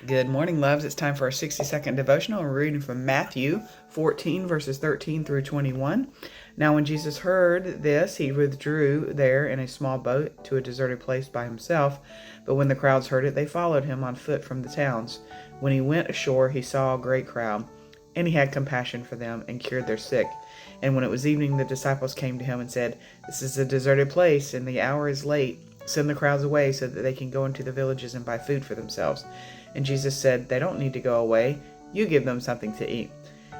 Good morning, loves. It's time for our 60-second devotional. We're reading from Matthew 14, verses 13 through 21. Now, when Jesus heard this, he withdrew there in a small boat to a deserted place by himself. But when the crowds heard it, they followed him on foot from the towns. When he went ashore, he saw a great crowd, and he had compassion for them and cured their sick. And when it was evening, the disciples came to him and said, "This is a deserted place, and the hour is late. Send the crowds away so that they can go into the villages and buy food for themselves." And Jesus said, "They don't need to go away. You give them something to eat."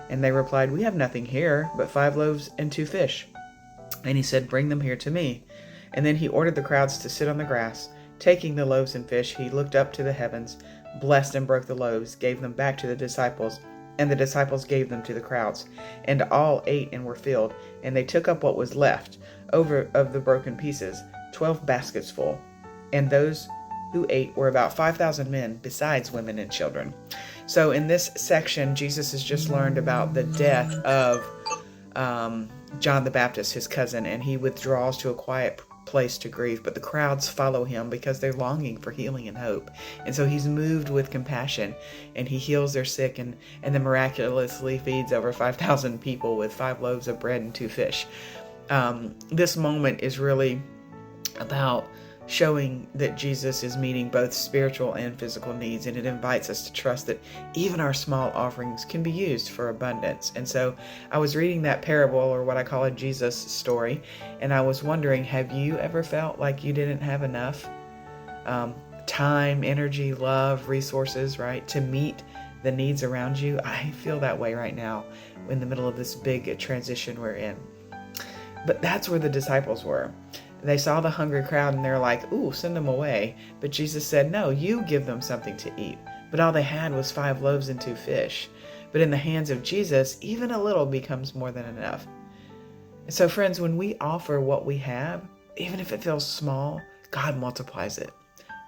And they replied, "We have nothing here but 5 loaves and 2 fish. And he said, "Bring them here to me." And then he ordered the crowds to sit on the grass. Taking the loaves and fish, he looked up to the heavens, blessed and broke the loaves, gave them back to the disciples, and the disciples gave them to the crowds. And all ate and were filled, and they took up what was left over of the broken pieces, 12 baskets full. And those who ate were about 5,000 men, besides women and children. So in this section, Jesus has just learned about the death of John the Baptist, his cousin, and he withdraws to a quiet place to grieve. But the crowds follow him because they're longing for healing and hope. And so he's moved with compassion, and he heals their sick and then miraculously feeds over 5,000 people with 5 loaves of bread and 2 fish. This moment is really about showing that Jesus is meeting both spiritual and physical needs, and it invites us to trust that even our small offerings can be used for abundance. And so I was reading that parable, or what I call a Jesus story, and I was wondering, have you ever felt like you didn't have enough time, energy, love, resources, right, to meet the needs around you? I feel that way right now in the middle of this big transition we're in. But that's where the disciples were. They saw the hungry crowd and they're like, "Ooh, send them away." But Jesus said, "No, you give them something to eat." But all they had was 5 loaves and 2 fish. But in the hands of Jesus, even a little becomes more than enough. And so, friends, when we offer what we have, even if it feels small, God multiplies it.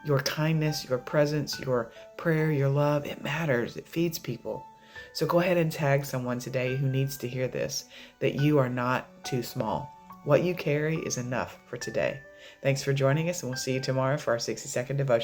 Your kindness, your presence, your prayer, your love, it matters. It feeds people. So go ahead and tag someone today who needs to hear this, that you are not too small. What you carry is enough for today. Thanks for joining us, and we'll see you tomorrow for our 60-second devotion.